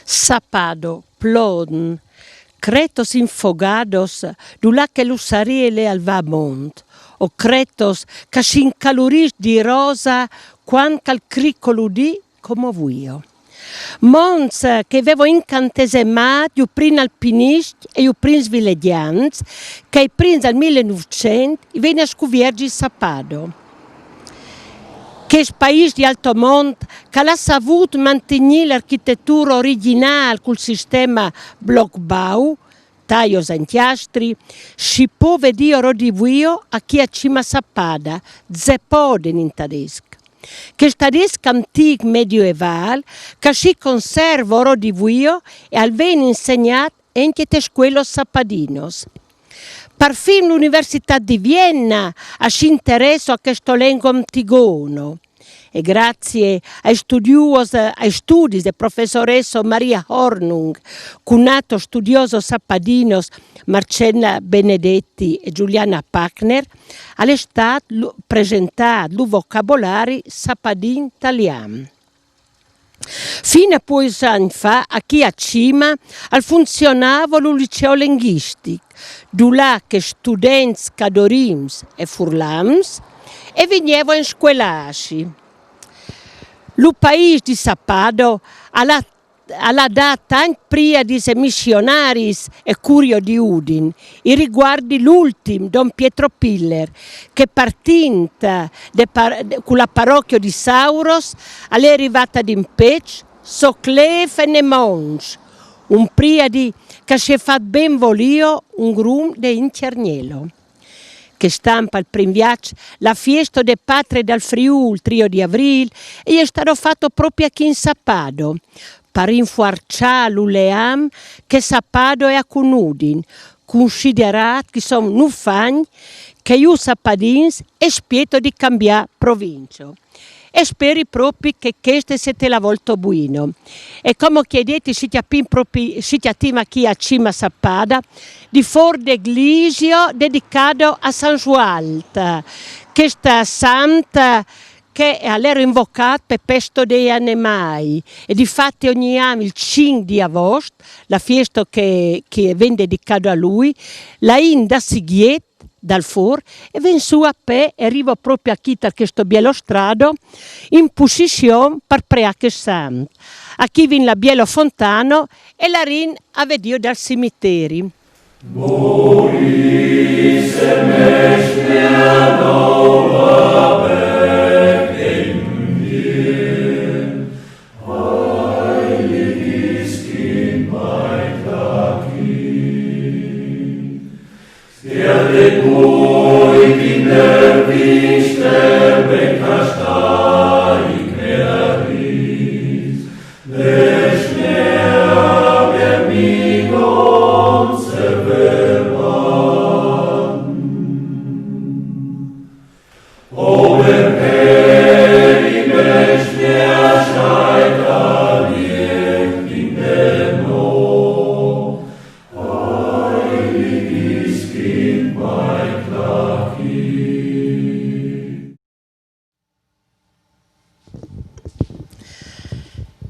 Sapado, ploden, cretos infogados, du la che l'ussariele al vamont, o cretos ca s'incaloris di rosa, quan cal cricolo di come vuio. Mons che avevo incantesemat, iu prin alpinist e iu prin sviledians, che i prins al 1900 venne a scuviergi Sapado. Che paese di alto monte che ha saputo mantenere l'architettura originale col sistema blockbau, taglios e inchiastri, si può vedere di vuio a chi ha cima Sappada, Zepoden in tedesco. Che tedesco antico medioevale che si conserva ora di vuio e al viene insegnato anche te scuole sappadinos. Perfino l'Università di Vienna si interessa a questa lingua antigona. E grazie ai studi del professoressa Maria Hornung, cunato studioso sappadinos Marcella Benedetti e Giuliana Pachner, è stato presentato il vocabolario sappadin italiano. Fino a pochi anni fa, a chi a cima, funzionava il liceo linguistico, dove che studenti cadorims e furlams e venivano in scuolasci. Il paese di Sapado ha dato anche prima di missionari e curio di Udin, e riguardi l'ultimo Don Pietro Piller, che partendo con la parrocchia di Sauros è arrivata ad Impec, Soclef e Nemons, un prima di che si è fatto ben volio un grum di Incernielo. Che stampa il primo viaggio la festa de Patrie dal Friuli il 3 di aprile e è stato fatto proprio qui in Sapado per rinforzare l'uleam che Sapado è a Cunudin, considerato che sono un fagni che io sappadins è spieto di cambiare provincia. E spero proprio che questa sia la volta buona. E come chiedete, si attima chi a cima Sappada, di fuori dell'Eglisio dedicato a San Sualta, questa santa che era invocata per pesto dei animali. E difatti ogni anno, il 5 di agosto, la festa che viene dedicata a lui, la inda Sighiet, dal for e ven su a pe e arriva proprio a chi da questo bielo strado in posizione per preache sant. A chi vin la bielo fontano e la rin a vedio dal cimiteri. Moris e mesne a nova berg in dir, heilig kind mein Tagi. Sterde cui in der Wichte becastai crearis, desnea vermigo servervan. Over peri mesnea scheita liegt in der no, heilig ist Kind mein Klaki.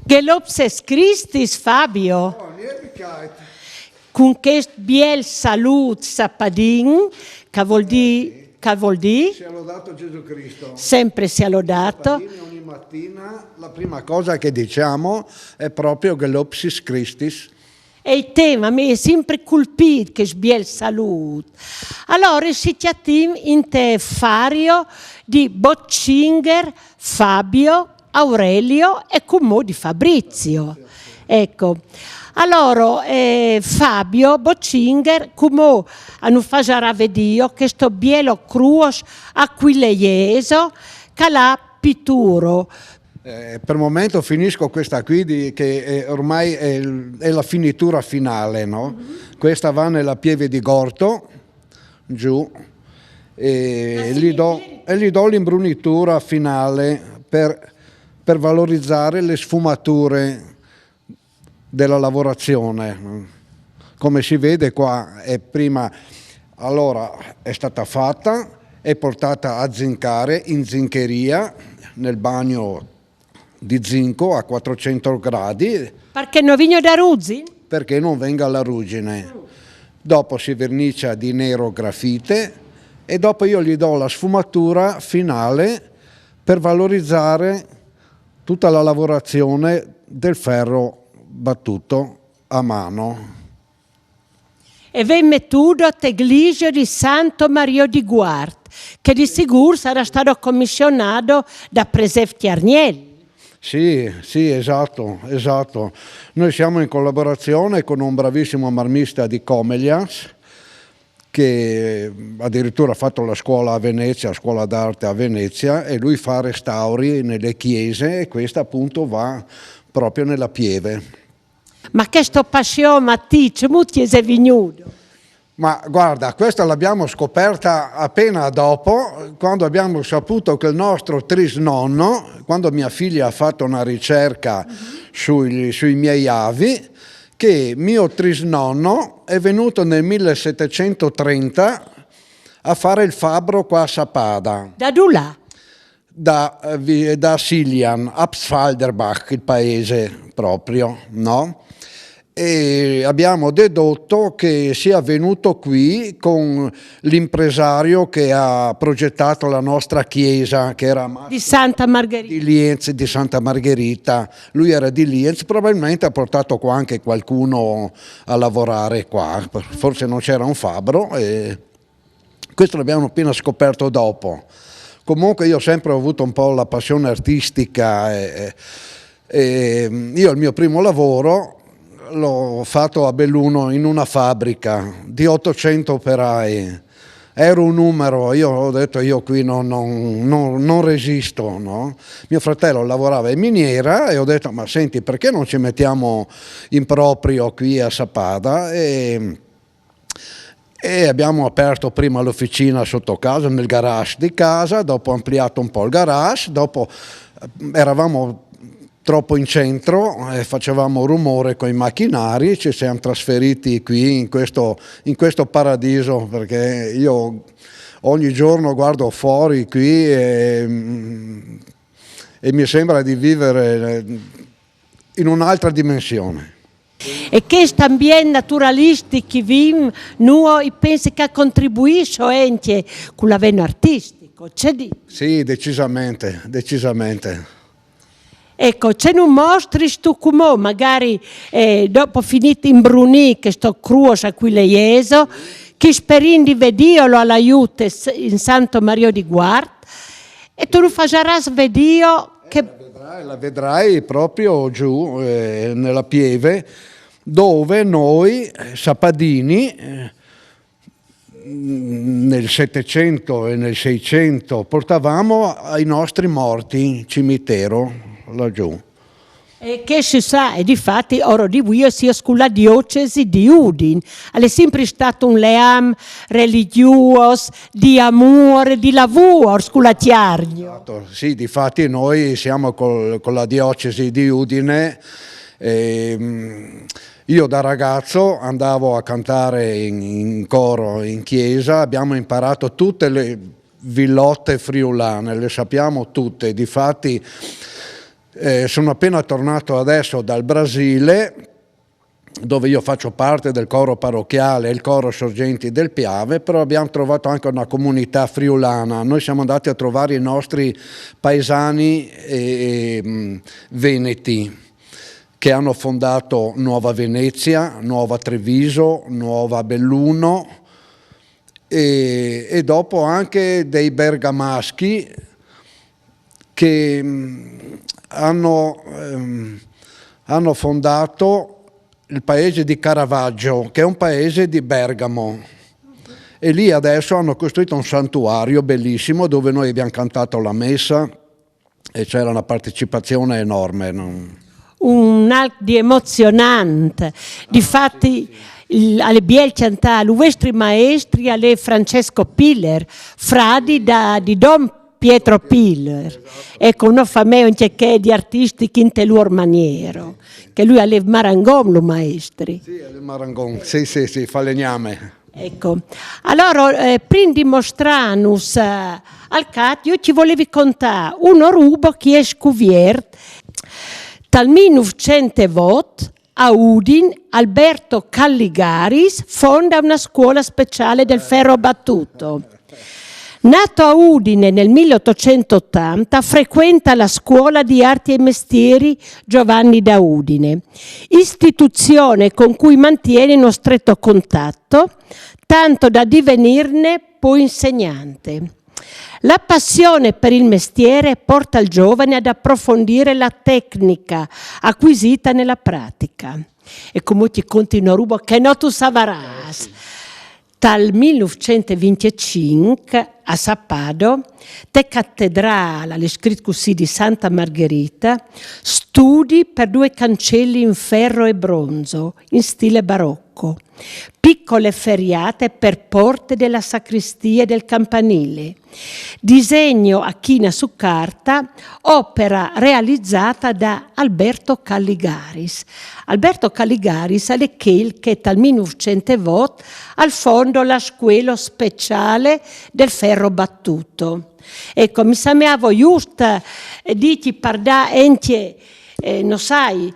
Gelobses Christis Fabio, con questo biel salut sappadin, che vuol dire? Sia lodato Gesù Cristo. Sempre sia lodato. Ogni mattina la prima cosa che diciamo è proprio Gelopsis Christis. E il tema mi è sempre colpito che sbiel salute. Allora si chiama in te Fario di Boccinger, Fabio, Aurelio e come di Fabrizio. Ecco. Allora, Fabio Boccinger, come hanno fatto vedere che sto bielo cruos aquileieso, che l'ha pitturo. Per il momento finisco questa qui che ormai è la finitura finale, no? Questa va nella pieve di Gorto, giù, e gli do l'imbrunitura finale per valorizzare le sfumature della lavorazione. Come si vede qua allora è stata fatta, è portata a zincare in zincheria nel bagno di zinco a 400 gradi. Perché non vigno da ruzzi? Perché non venga la ruggine. Dopo si vernicia di nero grafite e dopo io gli do la sfumatura finale per valorizzare tutta la lavorazione del ferro battuto a mano. E venne mettuto tegligio di Santo Mario di Guard, che di sicuro sarà stato commissionato da Presefti Arnielli. Sì, esatto. Noi siamo in collaborazione con un bravissimo marmista di Comelias, che addirittura ha fatto la scuola a Venezia, scuola d'arte a Venezia, e lui fa restauri nelle chiese e questa appunto va proprio nella pieve. Ma che sto passione, Matticcio, mutti è venuto? Ma guarda, questa l'abbiamo scoperta appena dopo, quando abbiamo saputo che il nostro trisnonno, quando mia figlia ha fatto una ricerca sui miei avi, che mio trisnonno è venuto nel 1730 a fare il fabbro qua a Sappada. Da Dula? Da Silian, Absfalderbach, il paese proprio, no? E abbiamo dedotto che sia venuto qui con l'impresario che ha progettato la nostra chiesa, che era di Santa Margherita. Di Lienz, di Santa Margherita. Lui era di Lienz, probabilmente ha portato qua anche qualcuno a lavorare qua, forse non c'era un fabbro e questo l'abbiamo appena scoperto dopo. Comunque io sempre ho avuto un po' la passione artistica e io il mio primo lavoro l'ho fatto a Belluno in una fabbrica di 800 operai. Ero un numero, io ho detto io qui non resisto, no? Mio fratello lavorava in miniera e ho detto ma senti perché non ci mettiamo in proprio qui a Sappada e abbiamo aperto prima l'officina sotto casa, nel garage di casa, dopo ampliato un po' il garage, dopo eravamo troppo in centro e facevamo rumore con i macchinari, ci siamo trasferiti qui in questo paradiso perché io ogni giorno guardo fuori qui e mi sembra di vivere in un'altra dimensione. E questo ambiente naturalistico che vive, noi penso che contribuisce anche con l'avveno artistico, c'è di? Sì, decisamente. Ecco, ce non mostri tu come magari dopo finito in Bruni che sto cruo a qui leieso, che sperin di vediolo all'aiuto in Santo Mario di Guard e tu lo farai vedere che... La vedrai proprio giù nella pieve dove noi sappadini nel 700 e nel 600 portavamo i nostri morti in cimitero laggiù. E che si sa, e difatti ora di voi sia con la diocesi di Udine, è sempre stato un leam religioso, di amore, di lavoro con la Tiargno. Sì, difatti noi siamo con la diocesi di Udine. Io da ragazzo andavo a cantare in coro in chiesa, abbiamo imparato tutte le villotte friulane, le sappiamo tutte, difatti sono appena tornato adesso dal Brasile, dove io faccio parte del coro parrocchiale, il coro Sorgenti del Piave, però abbiamo trovato anche una comunità friulana. Noi siamo andati a trovare i nostri paesani veneti che hanno fondato Nuova Venezia, Nuova Treviso, Nuova Belluno e dopo anche dei bergamaschi che hanno fondato il paese di Caravaggio, che è un paese di Bergamo. E lì adesso hanno costruito un santuario bellissimo dove noi abbiamo cantato la messa e c'era una partecipazione enorme. Un atto di emozionante. Difatti, alle Biel Chantal, i vostri maestri, alle Francesco Piller, fradi di Don Pietro Piller. Ecco, uno fa me un cerchè di artisti che in telur maniero, che lui alle Marangon lo maestri. Sì, alle Marangon, sì, falegname. Ecco, allora, prima di mostrarnos al cat, io ci volevi contare uno rubo che è scouvert dal 1908 a Udine. Alberto Calligaris fonda una scuola speciale del ferro battuto. Nato a Udine nel 1880, frequenta la Scuola di Arti e Mestieri Giovanni da Udine, istituzione con cui mantiene uno stretto contatto, tanto da divenirne poi insegnante. La passione per il mestiere porta il giovane ad approfondire la tecnica acquisita nella pratica. E come ti continua rubo che non tu savaras. Dal 1925 a Sapado, te cattedrale alle scritte di Santa Margherita, studi per 2 cancelli in ferro e bronzo, in stile barocco, piccole ferriate per porte della sacrestia e del campanile, disegno a china su carta, opera realizzata da Alberto Calligaris. Alberto Calligaris è quel che dal 1908 al fondo la scuola speciale del ferro battuto. Ecco, mi sembrava giusto di parlare anche, non sai,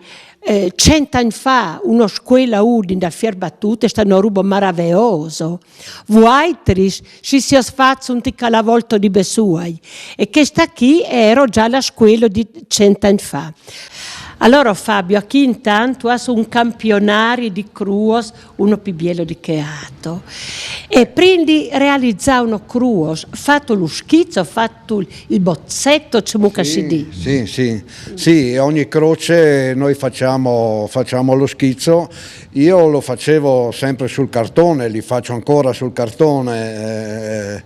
100 anni fa una scuola Udine dal ferro battuto è stato un rubo meraviglioso. Vuaitris ci si è fatto un tic alla volta di Besuai e che sta qui era già la scuola di 100 anni fa. Allora Fabio, qui intanto hai un campionario di cruos, uno più bello di che altro. E prima di realizzare uno cruos, fatto lo schizzo, fatto il bozzetto, c'è mucca si di. Sì, ogni croce noi facciamo lo schizzo. Io lo facevo sempre sul cartone, li faccio ancora sul cartone.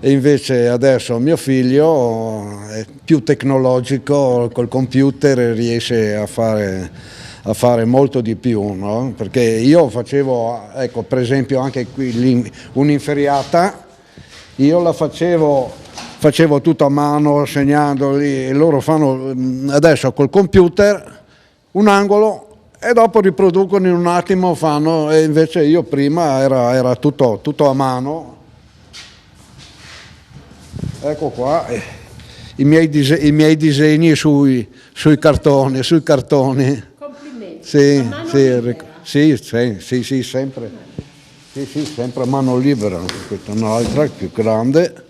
E invece adesso mio figlio è più tecnologico, col computer riesce a fare molto di più, no? Perché io facevo, ecco, per esempio anche qui un'inferriata, io la facevo tutto a mano segnandoli e loro fanno adesso col computer un angolo e dopo riproducono in un attimo, fanno, e invece io prima era tutto a mano. Ecco qua i miei disegni sui cartoni. Complimenti. Sì, sempre. Sì, sempre a mano libera. Questa è un'altra più grande.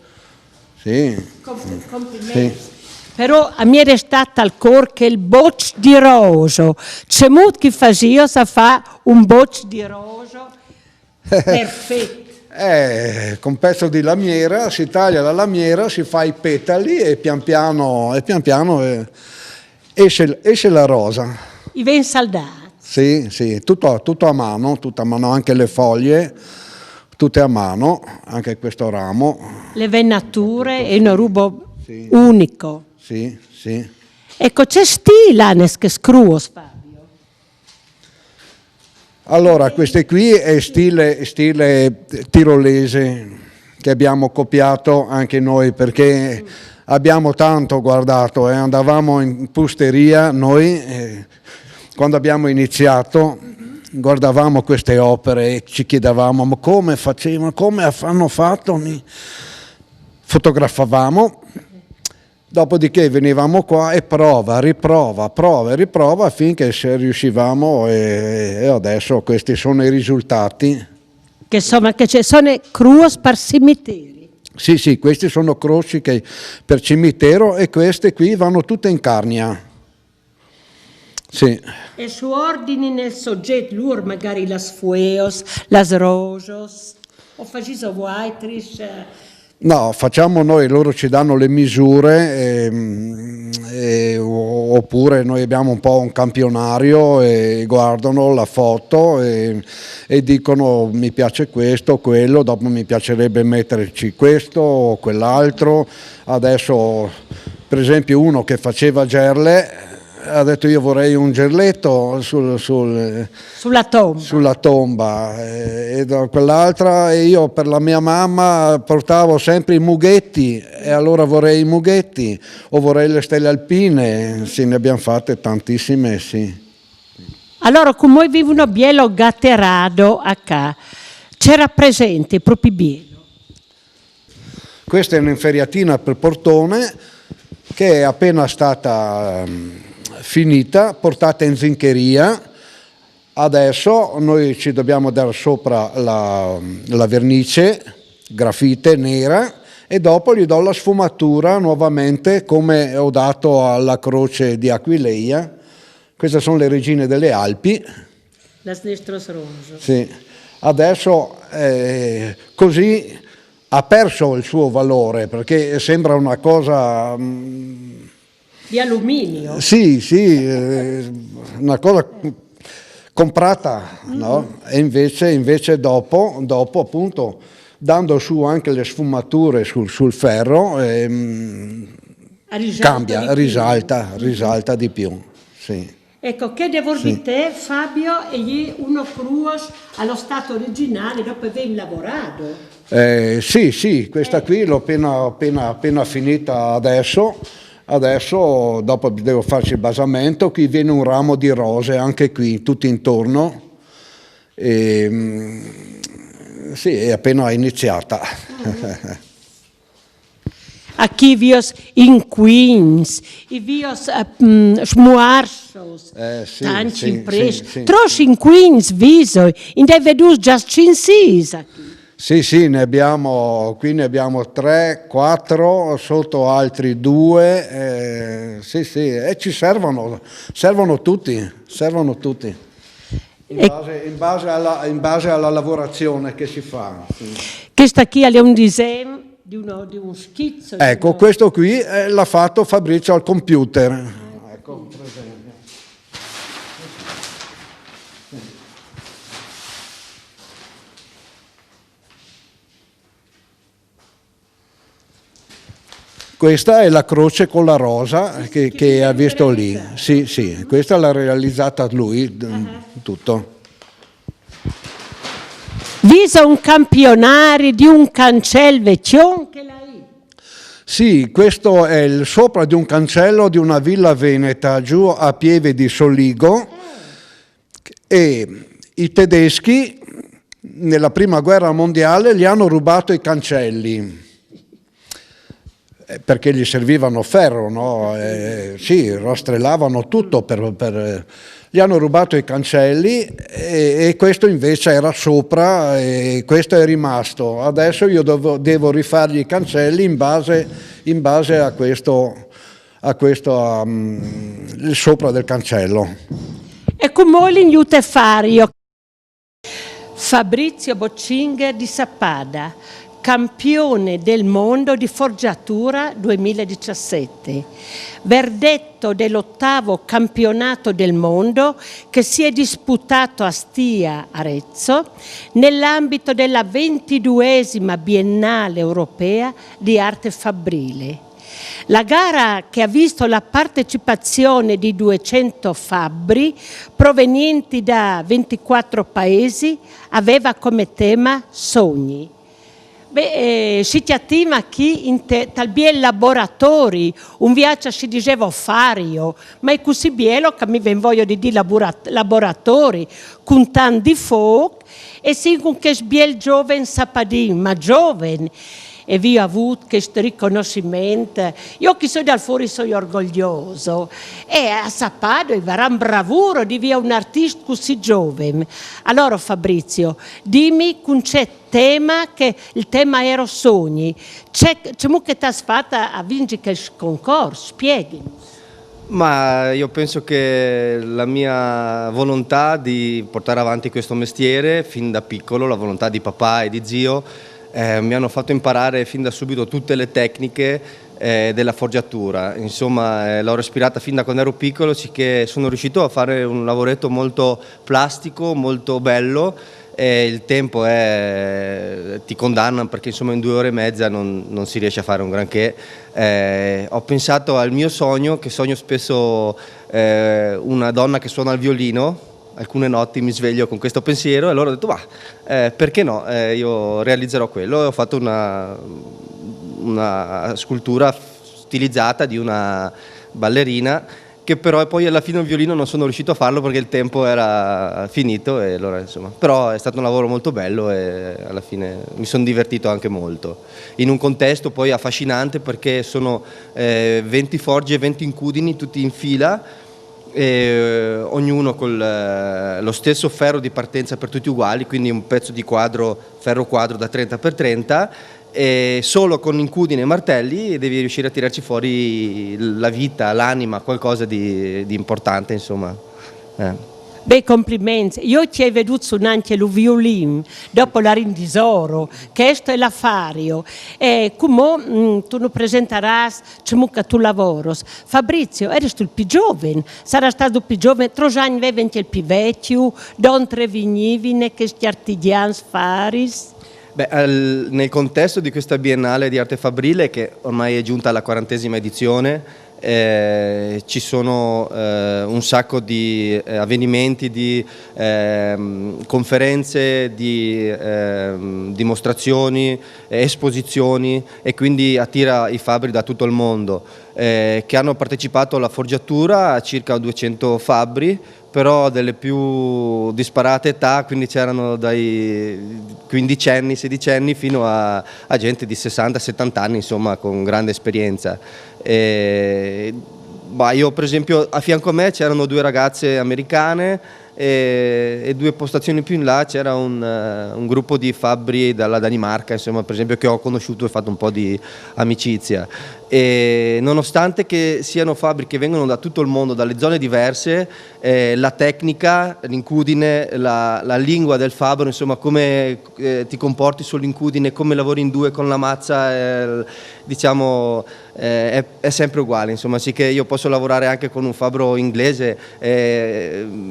Sì. Complimenti. Sì. Però a me è restata al cuore che il boccio di roso, c'è molto che faccio, sa fa un boccio di roso perfetto. Con pezzo di lamiera, si taglia la lamiera, si fa i petali e pian piano esce la rosa. I ven saldati. Sì, tutto a mano, anche le foglie, tutte a mano, anche questo ramo. Le venature è un rubo unico. Sì. Ecco, c'è stile che scruos, Fabio. Allora, queste qui è stile tirolese che abbiamo copiato anche noi perché abbiamo tanto guardato, andavamo in pusteria noi quando abbiamo iniziato guardavamo queste opere e ci chiedevamo ma come hanno fatto, fotografavamo. Dopodiché venivamo qua e riprova finché riuscivamo e adesso questi sono i risultati. Che sono cruos per cimiteri. Sì, questi sono croci per cimitero e queste qui vanno tutte in carnia. Sì. E su ordini nel soggetto, loro magari las fueos, las rojos, o fagiso vuaitrish. No, facciamo noi, loro ci danno le misure oppure noi abbiamo un po' un campionario e guardano la foto e dicono mi piace questo, quello, dopo mi piacerebbe metterci questo o quell'altro. Adesso per esempio uno che faceva gerle ha detto io vorrei un gerletto Sulla tomba. sulla tomba e quell'altra, e io per la mia mamma portavo sempre i mughetti e allora vorrei i mughetti o vorrei le stelle alpine, sì, ne abbiamo fatte tantissime, sì. Allora, come vivono bielo gatterado a ca, c'era presente proprio bielo. Questa è un'inferriatina per portone che è appena stata finita, portata in zincheria. Adesso noi ci dobbiamo dare sopra la vernice grafite nera e dopo gli do la sfumatura nuovamente come ho dato alla croce di Aquileia. Queste sono le regine delle Alpi. La Snestros Roso. Sì. Adesso così ha perso il suo valore perché sembra una cosa... Di alluminio. Sì, una cosa comprata, no? E invece dopo appunto dando su anche le sfumature sul ferro cambia, risalta di più. Sì. Ecco, che devo dire te, Fabio, e gli uno cruos allo stato originale dopo aver lavorato. Sì, questa qui l'ho appena finita adesso. Adesso dopo devo farci il basamento, qui viene un ramo di rose anche qui, tutto intorno. Sì, è appena iniziata. A chi vios in Queens, i vios smuarsos, tanti impresi. Tros in Queens viso, in dei vedus just cinsisa. Sì, qui ne abbiamo 3, 4, sotto altri 2, e ci servono tutti, in base alla lavorazione che si fa. Sì. Questa qui è un disegno di un schizzo. Ecco, questo qui l'ha fatto Fabrizio al computer. Ecco, per esempio. Questa è la croce con la rosa che ha visto lì. Sì, questa l'ha realizzata lui, tutto. Visa un campionario di un cancello vecchion che l'hai. Sì, questo è il sopra di un cancello di una villa veneta giù a Pieve di Soligo e i tedeschi nella prima guerra mondiale gli hanno rubato i cancelli. Perché gli servivano ferro, no? Rastrellavano tutto gli hanno rubato i cancelli e questo invece era sopra e questo è rimasto. Adesso io devo rifargli i cancelli in base a questo il sopra del cancello. E come l'ignuto fario Fabrizio Boccinger di Sappada, campione del mondo di forgiatura 2017, verdetto dell'8° campionato del mondo che si è disputato a Stia, Arezzo, nell'ambito della 22ª Biennale Europea di Arte Fabbrile. La gara, che ha visto la partecipazione di 200 fabbri provenienti da 24 paesi, aveva come tema sogni. Si chiama chi in tal biel laboratori, un viaggio si diceva fario, ma è così bello che mi ven voglio di dire laboratori, con tanti fuoco e sì con che biel giovane sapadin, ma giovane. E vi ho avuto questo riconoscimento. Io che sono dal fuori sono orgoglioso. E a Sapado è un bravuro di via un artista così giovane. Allora Fabrizio, dimmi con c'è tema, che il tema era sogni. C'è che ti has fatta a vincere il concorso, spieghi. Ma io penso che la mia volontà di portare avanti questo mestiere fin da piccolo, la volontà di papà e di zio, mi hanno fatto imparare fin da subito tutte le tecniche della forgiatura. Insomma, l'ho respirata fin da quando ero piccolo, sicché sono riuscito a fare un lavoretto molto plastico, molto bello. Il tempo ti condanna, perché insomma in 2 ore e mezza non si riesce a fare un granché. Ho pensato al mio sogno, che sogno spesso una donna che suona il violino. Alcune notti mi sveglio con questo pensiero e allora ho detto perché no, io realizzerò quello, e ho fatto una scultura stilizzata di una ballerina, che però poi alla fine il violino non sono riuscito a farlo perché il tempo era finito, e allora insomma, però è stato un lavoro molto bello e alla fine mi sono divertito anche molto, in un contesto poi affascinante, perché sono 20 forge e 20 incudini tutti in fila, e ognuno con lo stesso ferro di partenza per tutti uguali, quindi un pezzo di ferro quadro da 30x30, e solo con incudine e martelli devi riuscire a tirarci fuori la vita, l'anima, qualcosa di importante, insomma. Beh, complimenti. Io ti ho veduto anche il violino, dopo la Rindisoro, questo è l'affario. E come tu non presenterai che tu lavori. Fabrizio, eri tu il più giovane, sarà stato il più giovane, 3 anni avevi il più vecchio, donde venivi, che sti artigiani faris. Beh, nel contesto di questa Biennale di Arte Fabbrile, che ormai è giunta alla 40ª edizione, ci sono un sacco di avvenimenti, di conferenze, di dimostrazioni, esposizioni, e quindi attira i fabbri da tutto il mondo che hanno partecipato alla forgiatura, a circa 200 fabbri, però delle più disparate età, quindi c'erano dai 15enni, 16enni fino a gente di 60-70 anni, insomma, con grande esperienza. Io per esempio, a fianco a me c'erano 2 ragazze americane, e 2 postazioni più in là c'era un gruppo di fabbri dalla Danimarca, insomma, per esempio, che ho conosciuto e fatto un po' di amicizia. E nonostante che siano fabbri che vengono da tutto il mondo, dalle zone diverse, la tecnica, l'incudine, la lingua del fabbro, insomma, come ti comporti sull'incudine, come lavori in 2 con la mazza, diciamo, è sempre uguale, insomma, sì, che io posso lavorare anche con un fabbro inglese,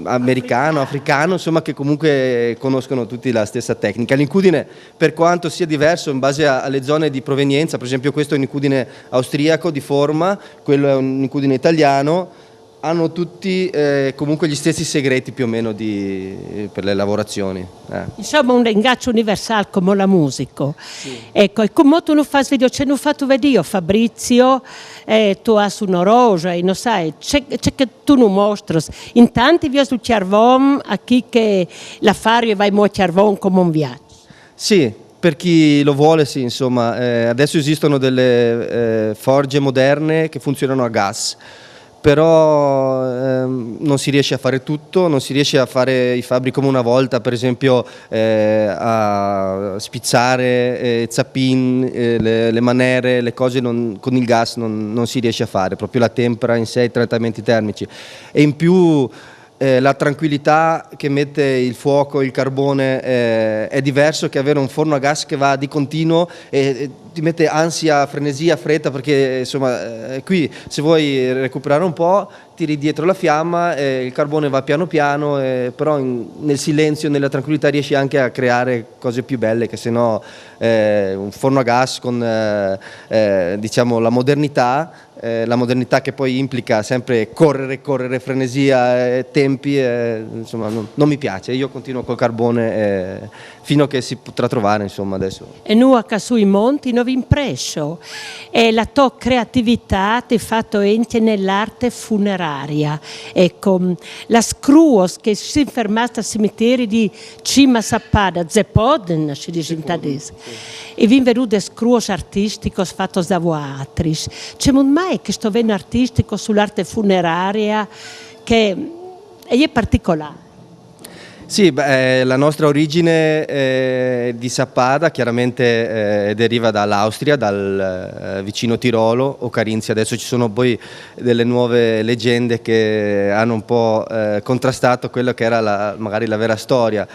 americano, africano, insomma, che comunque conoscono tutti la stessa tecnica. L'incudine, per quanto sia diverso in base alle zone di provenienza, per esempio questo è un incudine austriaco di forma, quello è un incudine italiano, hanno tutti comunque gli stessi segreti più o meno per le lavorazioni. Insomma, un linguaggio universale come la musica. Sì. Ecco, e come tu non fai video, ce l'ho fatto vedere Fabrizio, tu hai una rosa, e non sai, c'è che tu non mostri. Intanto vi ho sul chiarvon a chi che l'affare vai mo chiarvon come un viaggio. Sì. Per chi lo vuole, sì, insomma, adesso esistono delle forge moderne che funzionano a gas, però non si riesce a fare tutto, non si riesce a fare i fabbri come una volta, per esempio a spizzare zappin, le manere, le cose con il gas non si riesce a fare, proprio la tempera in sé, i trattamenti termici, e in più la tranquillità che mette il fuoco, il carbone, è diverso che avere un forno a gas che va di continuo e ti mette ansia, frenesia, fretta, perché insomma qui se vuoi recuperare un po' tiri dietro la fiamma, il carbone va piano piano, però nel silenzio, nella tranquillità riesci anche a creare cose più belle, che se no un forno a gas con diciamo la modernità che poi implica sempre correre, frenesia, tempi, insomma non mi piace. Io continuo col carbone fino a che si potrà trovare, insomma, adesso. E noi a sui monti non vi impresso, e la tua creatività ti ha fatto anche nell'arte funeraria. Ecco, la scruos che si è fermata al cimitero di Cima Sappada, Zepoden, si dice in tedesco, e vi vedute scruos artisticos fattos da voatris. C'è mai che sto vendo artistico sull'arte funeraria che è particolare? Sì, la nostra origine di Sappada chiaramente deriva dall'Austria, dal vicino Tirolo o Carinzia. Adesso ci sono poi delle nuove leggende che hanno un po' contrastato quello che era magari la vera storia.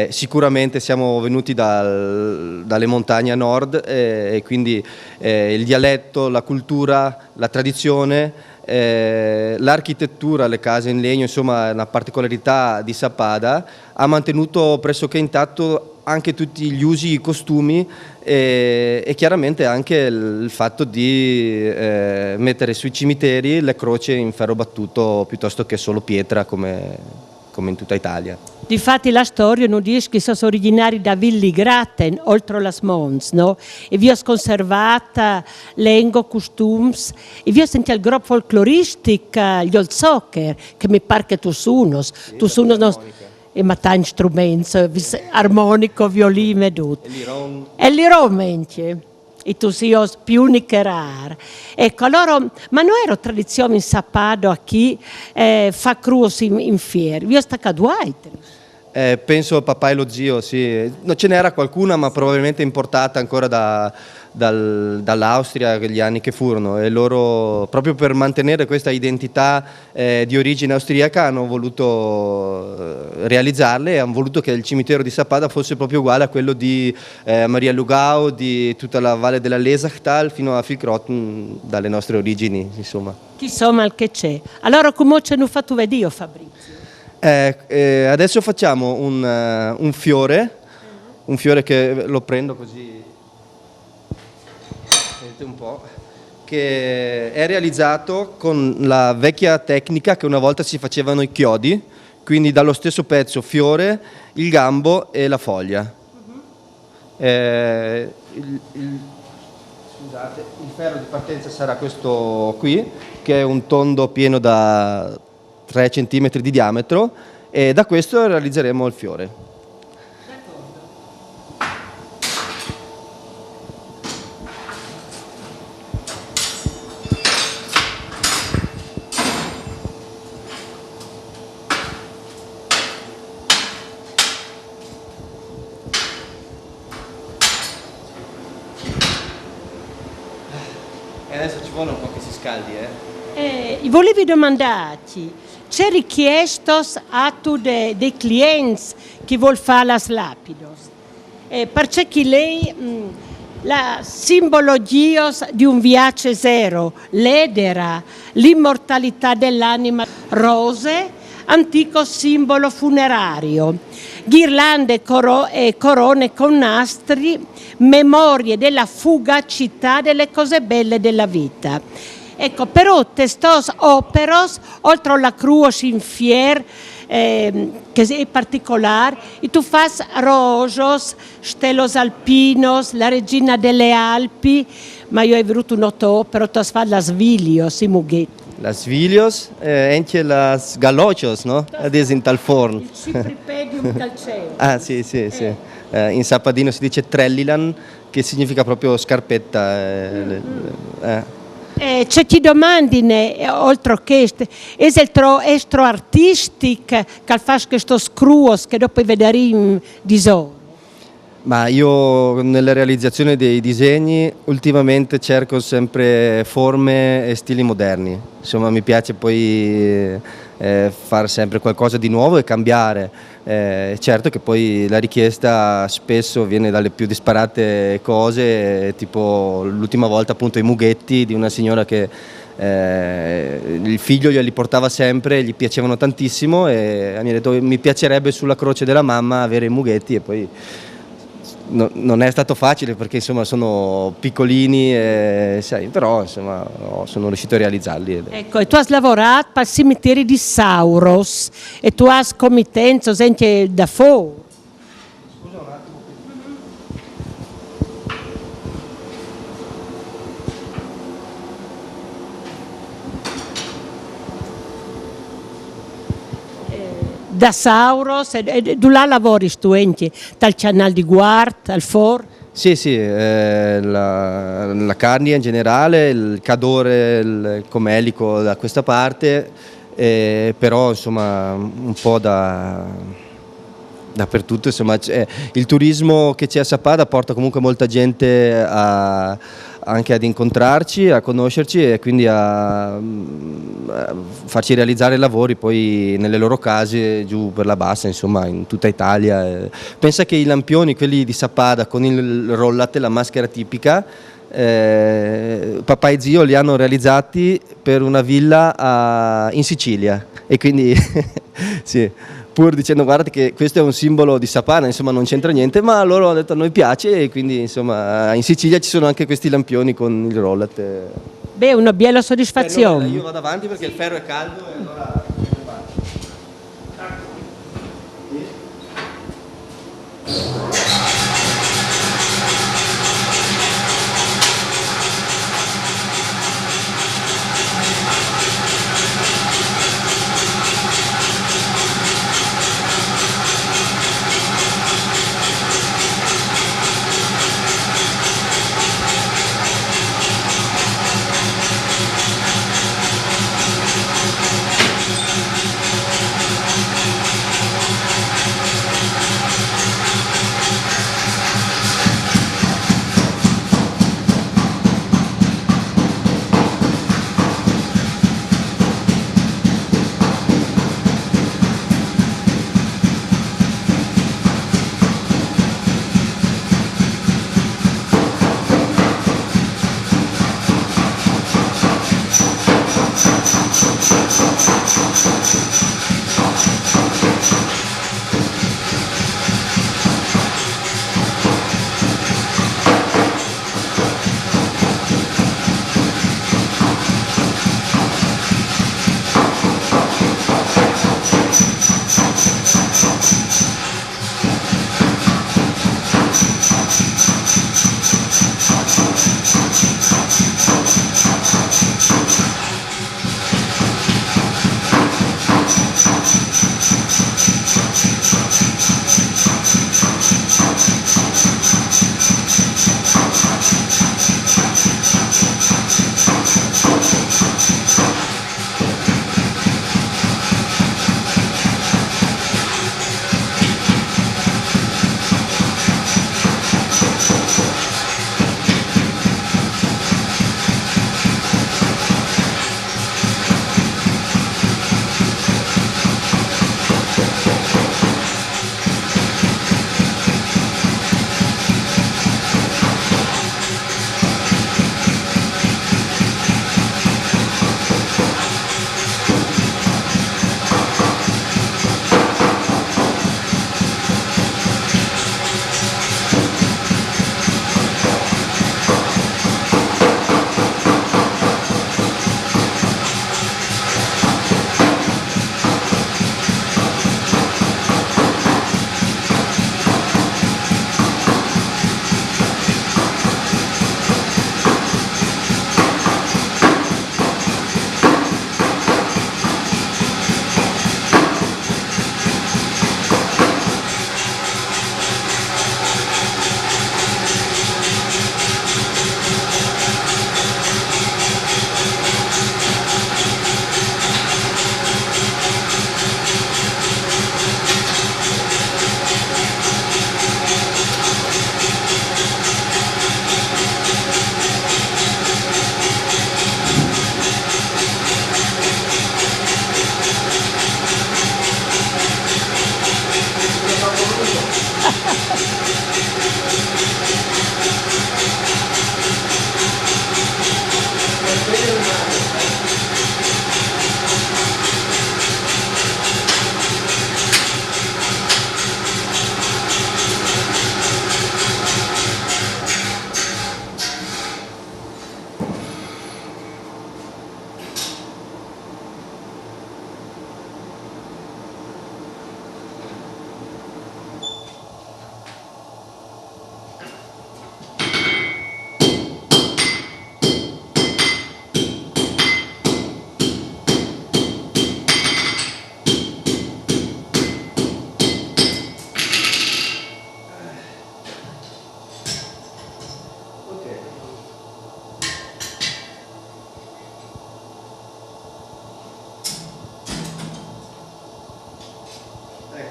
Sicuramente siamo venuti dalle montagne a nord e quindi il dialetto, la cultura, la tradizione, l'architettura, le case in legno, insomma una particolarità di Sappada, ha mantenuto pressoché intatto anche tutti gli usi, i costumi e chiaramente anche il fatto di mettere sui cimiteri le croci in ferro battuto piuttosto che solo pietra come in tutta Italia. Difatti la storia non dice che sono originari da Villigraten, oltre las Mons, no? E vi ho conservata lengo, costums, e vi ho sentito il gruppo folcloristico, gli old soccer, che mi pare che tu suonos e matai strumenti, armonico, violino e tutto. E l'iron, e tu sei più uniche rare. Ecco, allora, ma non era tradizione in Sapado a chi fa cruos in fiera, vi ho staccato Penso al papà e lo zio, sì. No, ce n'era qualcuna, ma probabilmente importata ancora dall'Austria negli anni che furono, e loro, proprio per mantenere questa identità di origine austriaca, hanno voluto realizzarle e hanno voluto che il cimitero di Sappada fosse proprio uguale a quello di Maria Lugao, di tutta la valle della Lesachtal fino a Filkrotten, dalle nostre origini, insomma. Insomma, il che c'è. Allora, come ci hanno fatto vedere, Fabrizio? Adesso facciamo un fiore che lo prendo così, vedete un po', che è realizzato con la vecchia tecnica che una volta si facevano i chiodi, quindi dallo stesso pezzo fiore, il gambo e la foglia. Scusate, il ferro di partenza sarà questo qui, che è un tondo pieno da 3 cm di diametro, e da questo realizzeremo il fiore. E adesso ci vuole un po' che si scaldi, Volevo domandarti, c'è richiesto a tu dei clienti che vuol fare las lapidos? Perché lei la simbologia di un viaggio zero, l'edera, l'immortalità dell'anima, rose, antico simbolo funerario, ghirlande e corone con nastri, memorie della fugacità delle cose belle della vita. Ecco, però testos operos, oltre alla cruos in fier, che è particolare, e tu fai rojos, stelos alpinos, la regina delle Alpi, ma io ho avuto un'otto opera, tu fai las Vilios, i mughetti. Las Vilios e anche las Galocios, no? Adesso in tal forno. Il cipripedium calceo. Ah, sì. In sappadino si dice trellilan, che significa proprio scarpetta. C'è ti domandi, oltre che è estro artistic che fa questo scruos che dopo vedremo di solo? Ma io nella realizzazione dei disegni ultimamente cerco sempre forme e stili moderni, insomma mi piace poi fare sempre qualcosa di nuovo e cambiare. Certo che poi la richiesta spesso viene dalle più disparate cose, tipo l'ultima volta appunto i mughetti di una signora che il figlio glieli portava sempre, gli piacevano tantissimo e mi ha detto mi piacerebbe sulla croce della mamma avere i mughetti, e poi non è stato facile perché insomma sono piccolini, però insomma sono riuscito a realizzarli. Ecco, e tu hai lavorato per il cimitero di Sauros e tu hai committenze anche da fuori. Scusa un attimo. Da Sauros, e tu là lavori tu anche dal canale di Guard, al For? Sì, la carne in generale, il cadore, il comelico da questa parte, però insomma un po' dappertutto, insomma, il turismo che c'è a Sappada porta comunque molta gente anche ad incontrarci, a conoscerci e quindi a farci realizzare lavori poi nelle loro case giù per la bassa, insomma, in tutta Italia. Pensa che i lampioni, quelli di Sappada con il rollato e la maschera tipica, papà e zio li hanno realizzati per una villa in Sicilia e quindi sì, pur dicendo guardate che questo è un simbolo di Sappada, insomma non c'entra niente, ma loro hanno detto a noi piace e quindi insomma in Sicilia ci sono anche questi lampioni con il rollet. Beh, una bella soddisfazione. Io vado avanti perché il ferro è caldo e allora...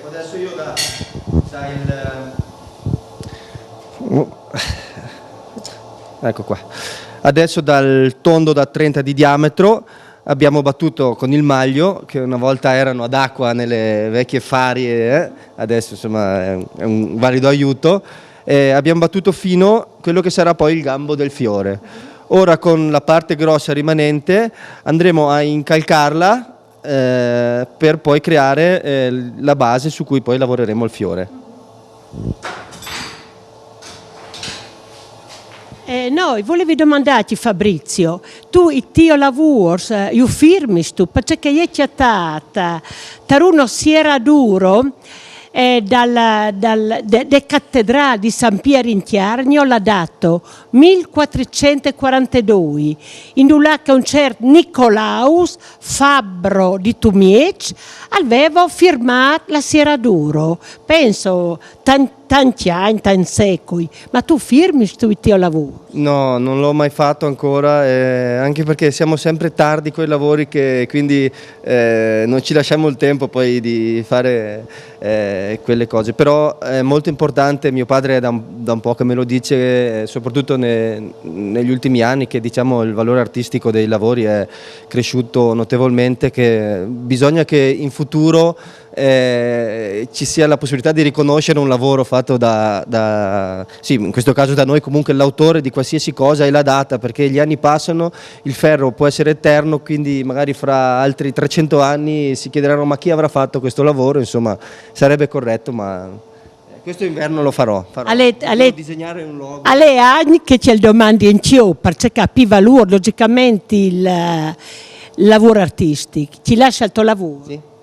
Adesso io da sta ecco qua. Adesso dal tondo da 30 di diametro abbiamo battuto con il maglio, che una volta erano ad acqua nelle vecchie farie, adesso insomma è un valido aiuto. Abbiamo battuto fino quello che sarà poi il gambo del fiore. Ora con la parte grossa rimanente andremo a incalcarla per poi creare la base su cui poi lavoreremo il fiore. Noi volevi domandarti, Fabrizio, tu il tuo lavoro, io firmi tu, perché è chiatata, taruno Sierra Duro, de cattedrale di San Piero in Tiarnio l'ha dato 1442, in un là che un certo Nicolaus Fabbro di Tumiec aveva firmato la Sierra Duro, penso tanti anni, tanti secoli, ma tu firmi il tuo lavoro? No, non l'ho mai fatto ancora, anche perché siamo sempre tardi con i lavori, che quindi non ci lasciamo il tempo poi di fare quelle cose. Però è molto importante, mio padre è da un po' che me lo dice, soprattutto negli ultimi anni, che diciamo il valore artistico dei lavori è cresciuto notevolmente, che bisogna che in futuro ci sia la possibilità di riconoscere un lavoro fatto sì, in questo caso da noi, comunque l'autore di qualsiasi cosa e la data, perché gli anni passano, il ferro può essere eterno, quindi magari fra altri 300 anni si chiederanno ma chi avrà fatto questo lavoro, insomma sarebbe corretto, ma questo inverno lo farò. Devo disegnare un logo. Alle anni che c'è il domandi in più, perché capiva valore logicamente il lavoro artistico, ci lascia il tuo lavoro? Sì.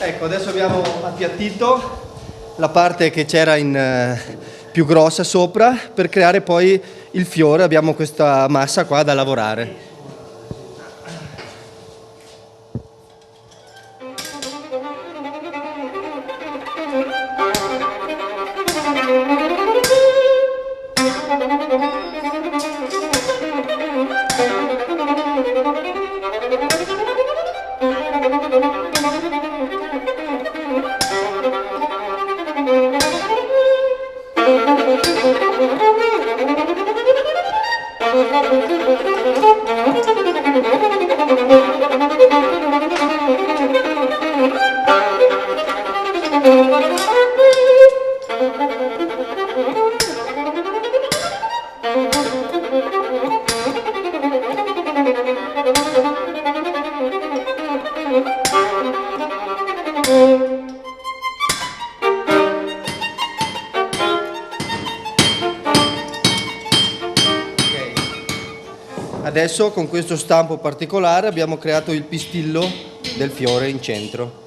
Ecco, adesso abbiamo appiattito la parte che c'era più grossa sopra per creare poi il fiore. Abbiamo questa massa qua da lavorare. Adesso con questo stampo particolare abbiamo creato il pistillo del fiore in centro.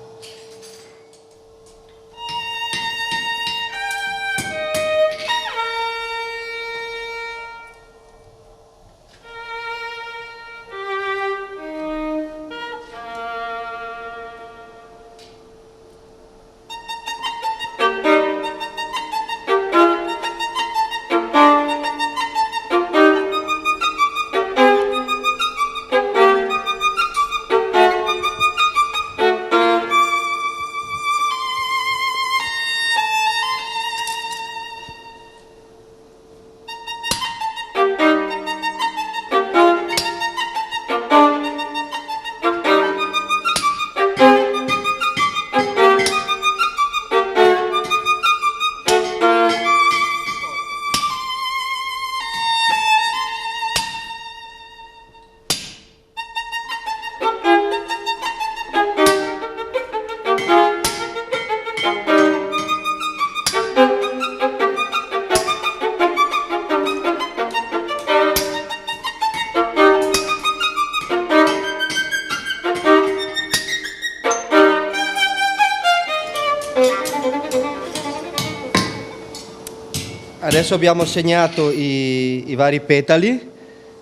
Adesso abbiamo segnato i vari petali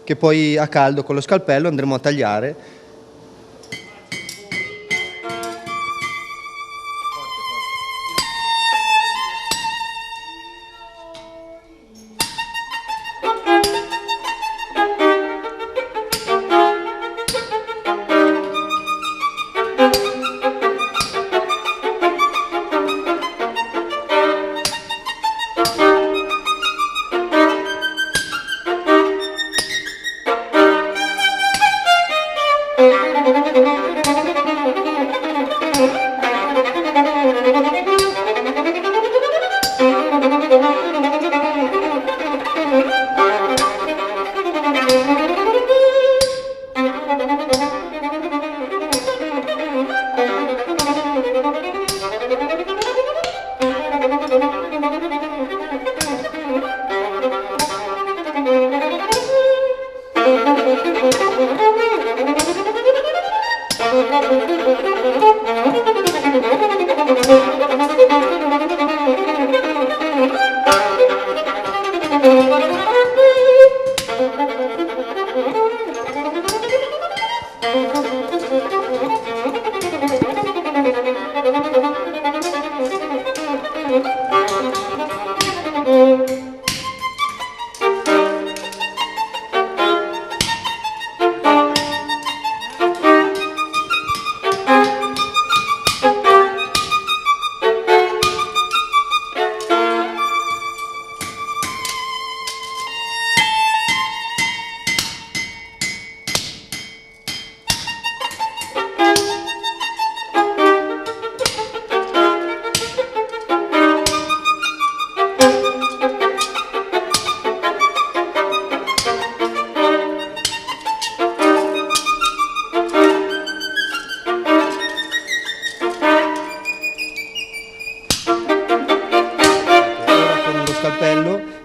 che poi a caldo con lo scalpello andremo a tagliare.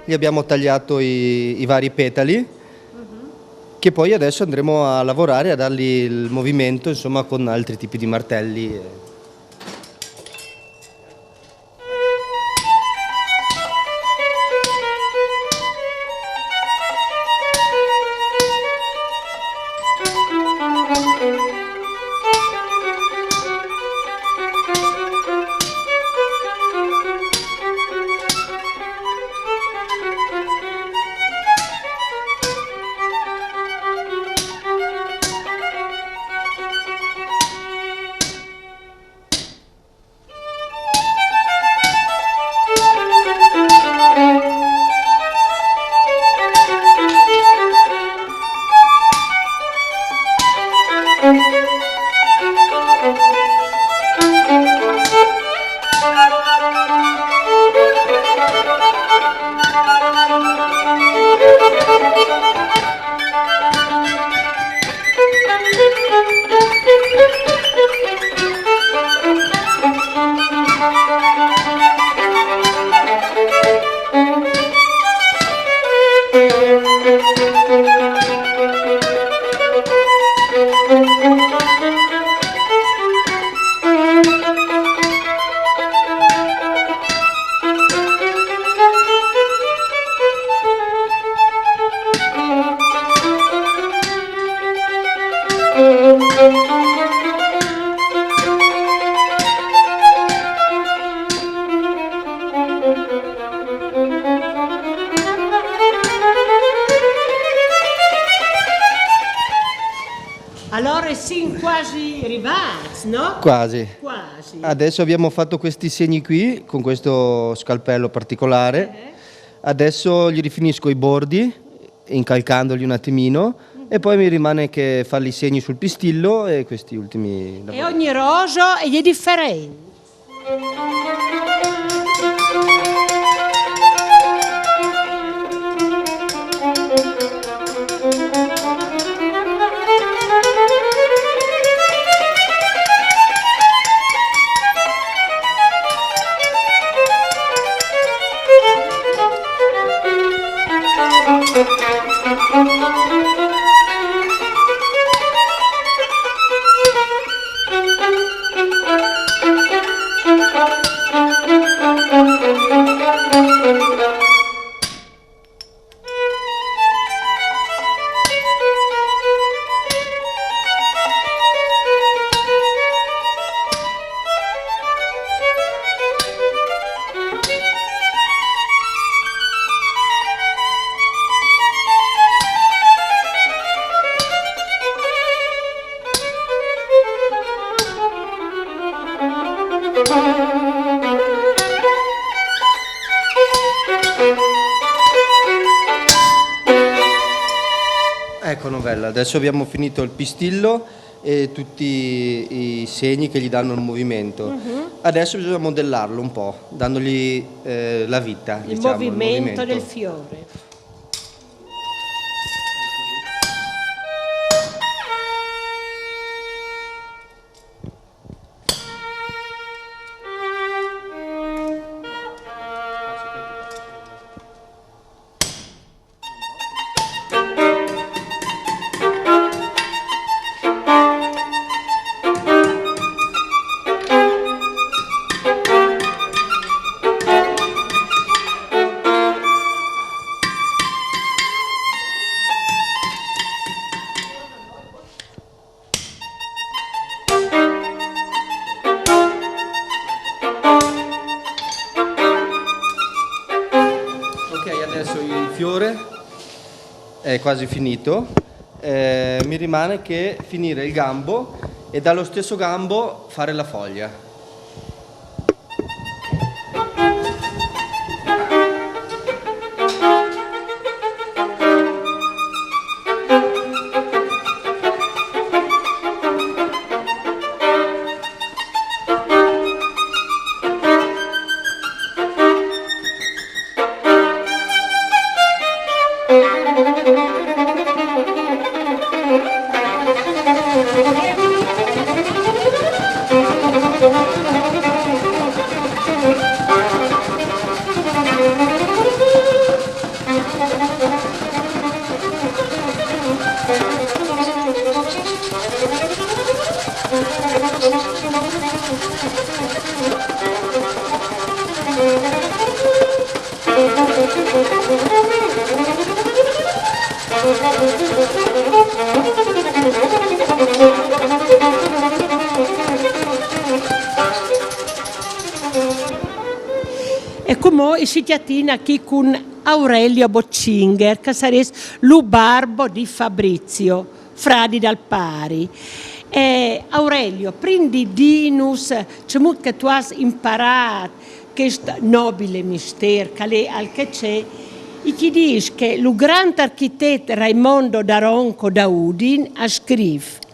Gli abbiamo tagliato i vari petali che poi adesso andremo a lavorare, a dargli il movimento, insomma, con altri tipi di martelli. Allora siamo quasi arrivati, no? Quasi. Quasi. Adesso abbiamo fatto questi segni qui con questo scalpello particolare. Adesso gli rifinisco i bordi incalcandoli un attimino e poi mi rimane che fargli i segni sul pistillo e questi ultimi lavori. E ogni roso è differente. Adesso abbiamo finito il pistillo e tutti i segni che gli danno il movimento. Adesso bisogna modellarlo un po', dandogli la vita, il diciamo, movimento del fiore. Adesso il fiore è quasi finito, mi rimane che finire il gambo e dallo stesso gambo fare la foglia. E come si chiatina qui con Aurelio Boccinger, che sarebbe l'ubarbo di Fabrizio, fradi dal pari. Aurelio, prendi dinus, che tu hai imparato questo nobile mistero che c'è, e ti dice che il grande architetto Raimondo Daronco da Udin ha scritto: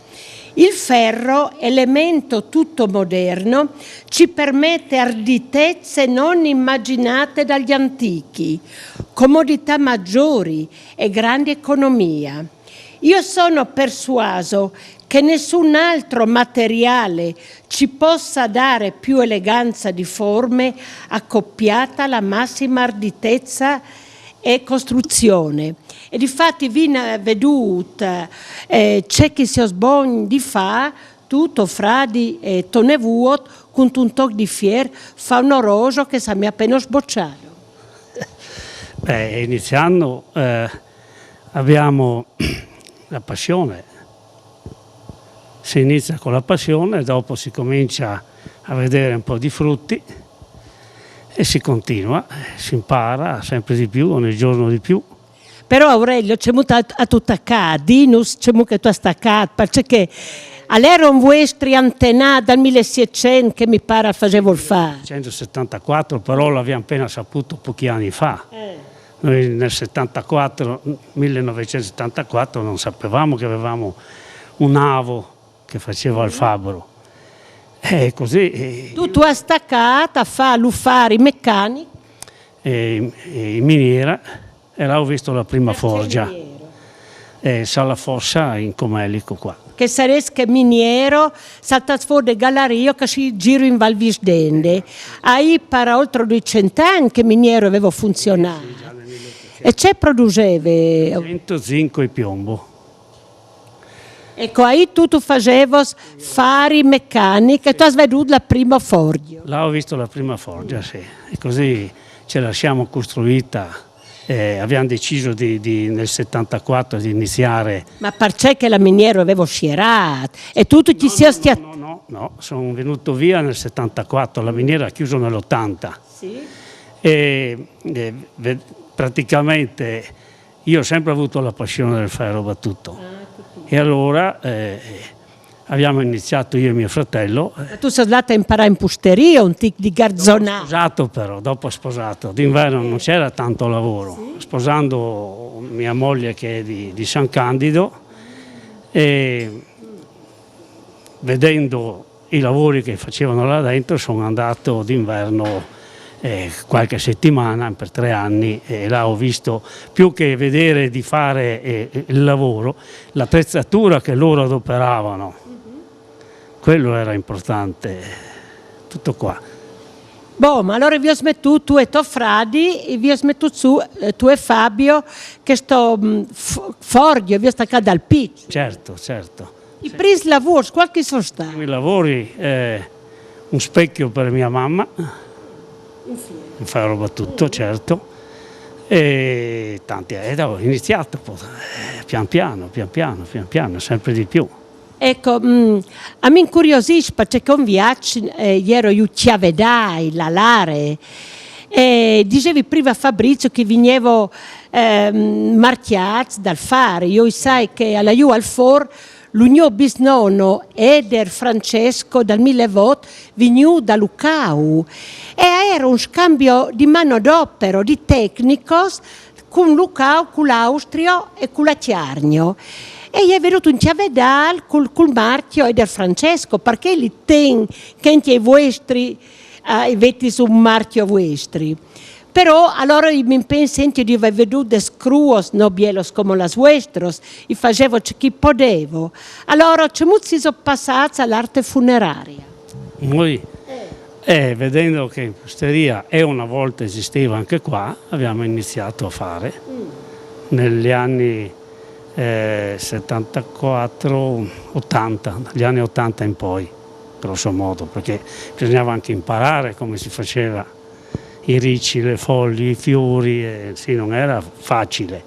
il ferro, elemento tutto moderno, ci permette arditezze non immaginate dagli antichi, comodità maggiori e grande economia. Io sono persuaso che nessun altro materiale ci possa dare più eleganza di forme accoppiata alla massima arditezza e costruzione. E difatti viene veduta, c'è chi si sboglia di fa tutto fradi e tonevuot con un tocco di fier fa un orologio che si è appena sbocciato. Iniziando abbiamo la passione. Si inizia con la passione, dopo si comincia a vedere un po' di frutti e si continua, si impara sempre di più, ogni giorno di più. Però Aurelio c'è molto a tutto accade, dinus c'è molto che tu hai staccato, perché all'erano vostri antenati dal 1700 che mi pare facevo il fare. 1974, però l'abbiamo appena saputo pochi anni fa. Noi nel 1974 non sapevamo che avevamo un avo che faceva il fabbro. E così. Tu hai staccato a fare l'affari meccanico? In miniera, e là ho visto la prima forgia. Sala Fossa in Comelico qua. Che sarebbe miniero, salta fuori Galario che si giro in Val Visdende. Hai per oltre 200 anni che miniero aveva funzionato. E c'è produceva? 100 zinco e piombo. Ecco, ahí tu facevi fari meccaniche, tu hai veduto la prima forgia. Là ho visto la prima forgia, sì. E così ce la siamo costruita. Abbiamo deciso nel 74 di iniziare. Ma perché che la miniera aveva scierato? E tu ci sia stiato? No, sono venuto via nel 74, la miniera ha chiuso nell'80. Sì. Praticamente io ho sempre avuto la passione del ferro battuto. E allora abbiamo iniziato io e mio fratello. Ma tu sei andata a imparare in pusteria, un tic di garzonare? Dopo sposato. D'inverno non c'era tanto lavoro. Sì. Sposando mia moglie che è di San Candido, E vedendo i lavori che facevano là dentro sono andato d'inverno qualche settimana per 3 anni e là ho visto, più che vedere di fare il lavoro, l'attrezzatura che loro adoperavano. Quello era importante, tutto qua. Boh, ma allora vi ho smettuto tu e tuo fradi, e vi ho smettuto su tu e Fabio, che sto forgio, vi ho staccato dal pitch. Certo. I primi lavori, qualche sono stati? I lavori, un specchio per mia mamma, mi fa roba tutto, certo, e tanti, ho iniziato pian piano, sempre di più. Ecco, a me incuriosisce perché con viaggi ero io chiavedai, la Lare, e dicevi prima a Fabrizio che vignevo marchiati dal fare. Io sai che alla Iu al For l'Unio bisnonno Eder Francesco dal 1008 vignu da Lucau e era un scambio di manodopera, di tecnicos con Lucau, con l'Austria e con la Tiarnio. E gli è venuto un chiavedal col marchio Eder Francesco, perché li ten che i vostri vetti su un marchio vostri. Però allora mi penso di aver veduto dei scruos no bielos come las vuestros, e facevo ciò che potevo. Allora ci sono passati all'arte funeraria. Noi, vedendo che l'osteria una volta esisteva anche qua, abbiamo iniziato a fare negli anni 74, 80, dagli anni 80 in poi, grosso modo, perché bisognava anche imparare come si faceva i ricci, le foglie, i fiori, sì, non era facile.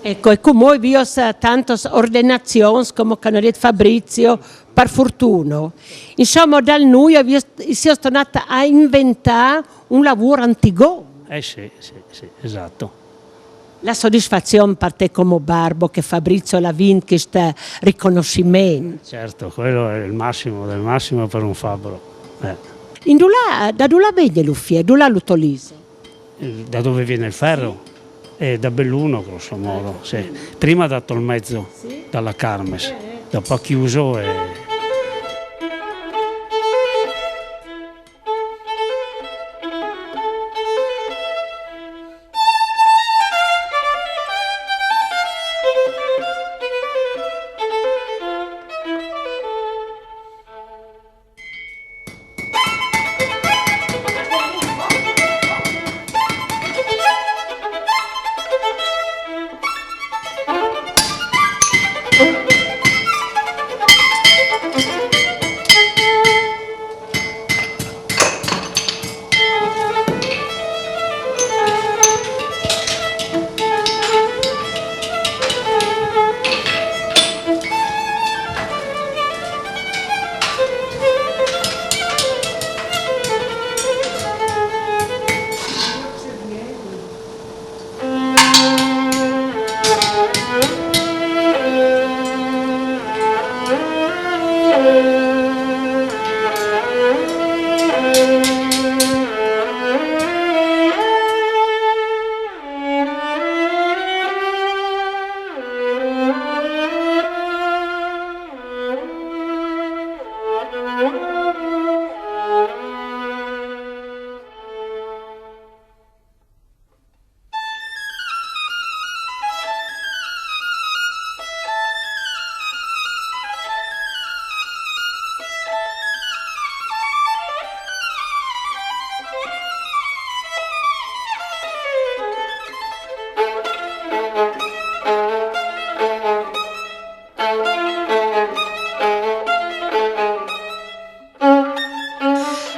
Ecco, e come vi ho tante ordinazioni, come ha detto Fabrizio, per fortuna. Insomma, dal noi siamo tornati a inventare un lavoro antico. Sì, esatto. La soddisfazione per te come Barbo che Fabrizio l'ha vinto questo riconoscimento. Certo, quello è il massimo del massimo per un fabbro. Da dove viene l'Uffie? Dove l'Utolise? Da dove viene il ferro? Da Belluno, grosso modo. Sì. Prima da Tolmezzo, dalla Carmes, dopo ha chiuso e...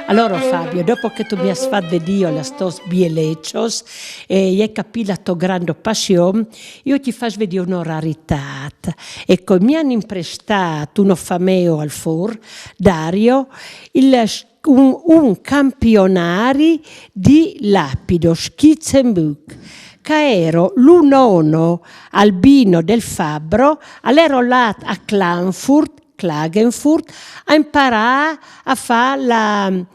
Allora Fabio, dopo che tu mi hai fatto vedere le stos bielecios e hai capito la tua grande passione, io ti faccio vedere una rarità. Ecco, mi hanno imprestato uno fameo al for, Dario, un campionari di lapido, Schizzenbuch, che era l'unono albino del fabbro, all'ero là a Klagenfurt, a imparare a fare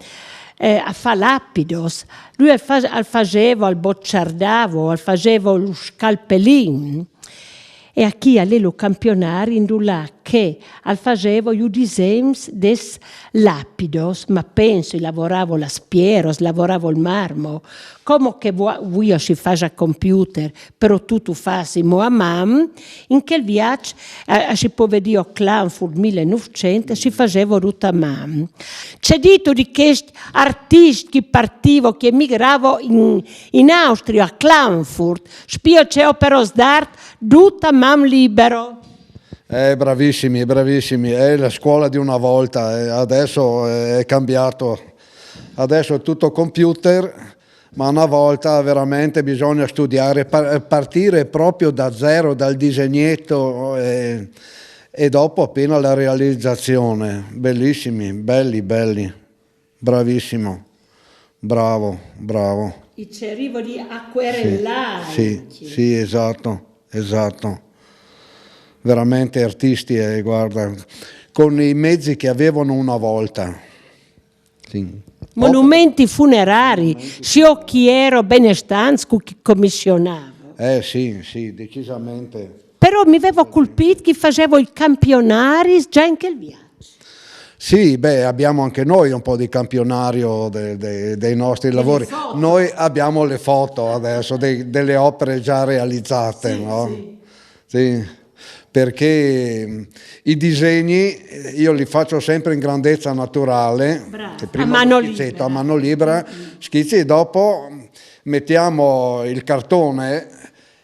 lapidos. Lui faceva il bocciardavo, faceva lo scalpellin. e a chi all'elo campionari indulà che al facevo io disems des lapidos, ma penso lavoravo la spieros, lavoravo il marmo, come che vuoi si fa a computer, però tu fasimo a mam, in quel viaggio si può vedere a Clanfurt 1900 si faceva ruta a mam. C'è dito di questi artisti che partivo, che emigravo in Austria, a Clanfurt, spio c'è operos d'arte, ruta a mam libero. Bravissimi, bravissimi, è la scuola di una volta, adesso è cambiato, adesso è tutto computer, ma una volta veramente bisogna studiare, partire proprio da zero, dal disegnetto e dopo appena la realizzazione. Bellissimi, belli, bravissimo, bravo. Ci arrivo di acquerellare. Sì, esatto. Veramente artisti, guarda, con i mezzi che avevano una volta. Sì. Monumenti funerari, io chi ero benestanza che commissionavo. Sì, decisamente. Però mi avevo colpito che facevo i campionari già in quel viaggio. Sì, abbiamo anche noi un po' di campionario dei nostri lavori. Noi abbiamo le foto adesso delle opere già realizzate, no? Sì. Perché i disegni io li faccio sempre in grandezza naturale, prima a mano libera, schizzi e dopo mettiamo il cartone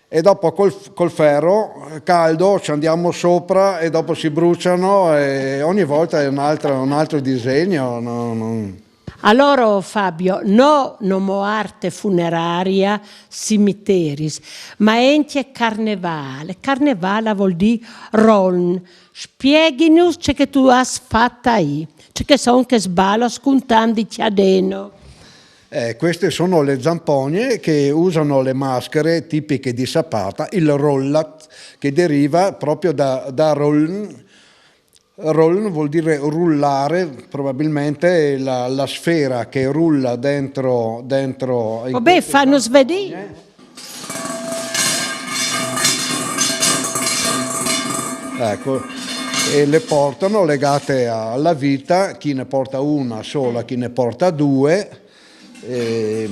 e dopo col ferro caldo ci andiamo sopra e dopo si bruciano e ogni volta è un altro disegno. Allora Fabio, non arte funeraria, cimiteris, ma enti carnevale. Carnevale vuol dire roln. Spieghinus ciò che tu hai fatto ahí, ciò che sono che sbalo scontando ciadeno. Queste sono le zampogne che usano le maschere tipiche di Sapata, il rollat, che deriva proprio da roln. Rollen vuol dire rullare, probabilmente la sfera che rulla dentro. Vabbè, fanno svedere. Ecco, e le portano legate alla vita, chi ne porta una sola, chi ne porta due, e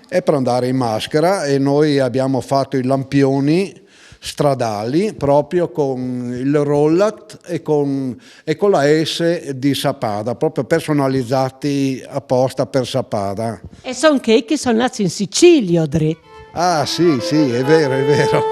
per andare in maschera. E noi abbiamo fatto i lampioni stradali proprio con il rollat e con la S di Sappada, proprio personalizzati apposta per Sappada. E sono che sono nati in Sicilia, dritto. Ah sì, è vero.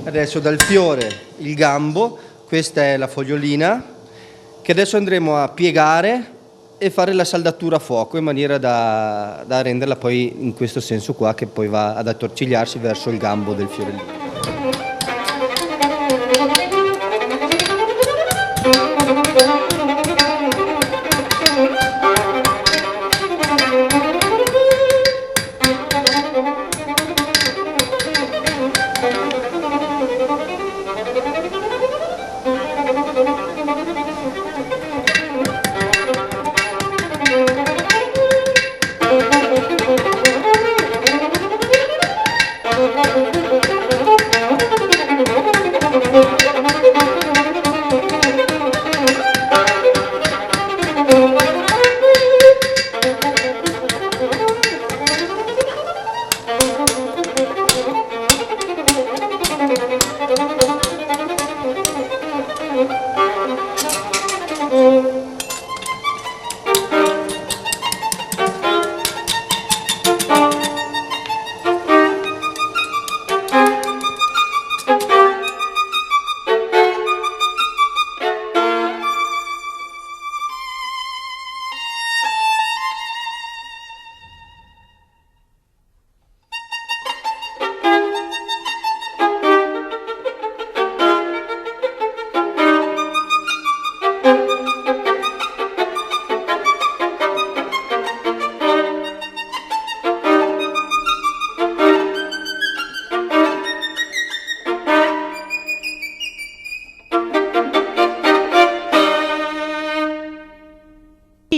Adesso dal fiore il gambo, questa è la fogliolina, che adesso andremo a piegare e fare la saldatura a fuoco in maniera da renderla poi in questo senso qua, che poi va ad attorcigliarsi verso il gambo del fiorellino.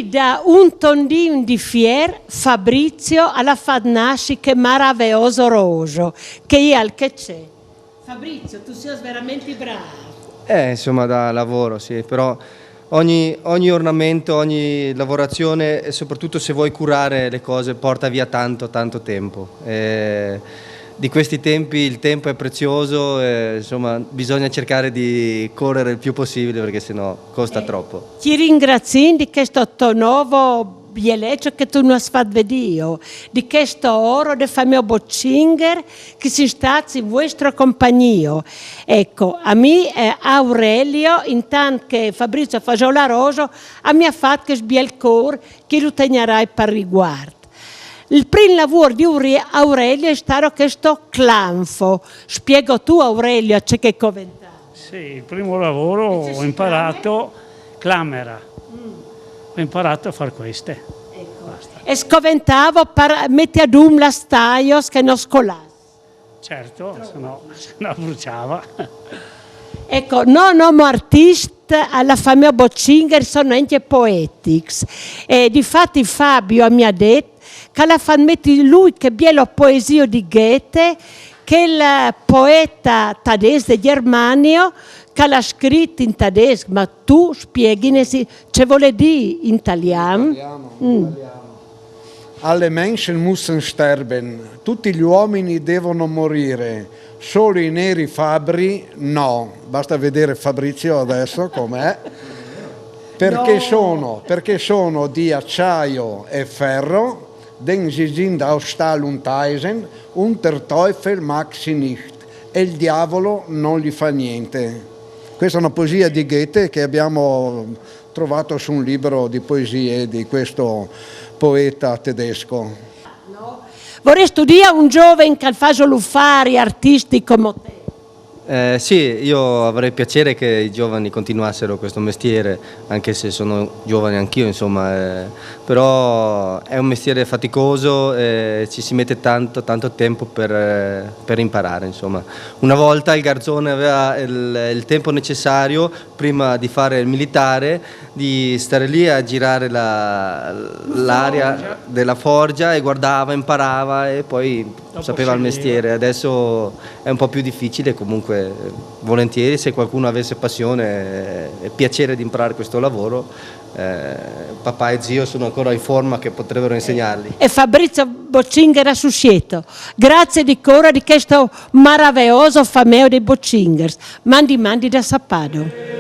Da un tondino di fier, Fabrizio alla fadnasci che meraviglioso rojo, che è al che c'è. Fabrizio, tu sei veramente bravo. Insomma, da lavoro, sì, però ogni ornamento, ogni lavorazione e soprattutto se vuoi curare le cose porta via tanto tempo. Di questi tempi il tempo è prezioso, insomma bisogna cercare di correre il più possibile perché sennò costa troppo. Ti ringrazio di questo nuovo biglietto che tu non hai fatto vedere, di questo oro del famiglia Boccinger che si sta in vostra compagnia. Ecco, a me Aurelio, intanto che Fabrizio faceva la rosa, a me ha fatto che sbiel cor che lo tegnerai per riguardo. Il primo lavoro di Aurelio è stato questo clanfo. Spiego tu, Aurelio, c'è che coventare. Sì, il primo lavoro ho imparato clamera. Ho imparato a fare queste. Ecco. E scoventavo per mettere ad la staios che non scolasse. Certo, se no bruciava. Ecco, non siamo artisti alla famiglia Boccinger, sono anche poetics. E difatti Fabio mi ha detto che la fa mettere lui che bella poesia di Goethe, che il poeta tedesco di Germania, che l'ha scritto in tedesco, ma tu spieghi ce vuole dire in italiano. Alle Menschen müssen sterben, tutti gli uomini devono morire, solo i neri fabbri no. Basta vedere Fabrizio adesso com'è. Perché sono di acciaio e ferro, denn sie sind aus Stahl und Eisen, und der Teufel mag sie nicht. E il diavolo non gli fa niente. Questa è una poesia di Goethe che abbiamo trovato su un libro di poesie di questo poeta tedesco. Vorrei studiare un giovane che fa affari artistici come te. Sì, io avrei piacere che i giovani continuassero questo mestiere, anche se sono giovane anch'io, insomma, però è un mestiere faticoso e ci si mette tanto tempo per imparare, insomma. Una volta il garzone aveva il tempo necessario, prima di fare il militare, di stare lì a girare l'area della forgia e guardava, imparava e poi sapeva il mestiere. Adesso è un po' più difficile, comunque volentieri, se qualcuno avesse passione e piacere di imparare questo lavoro, papà e zio sono ancora in forma che potrebbero insegnarli. E Fabrizio Boccinger Associato, grazie di cuore di questo meraviglioso famiglia dei Boccingers. Mandi da Sapado.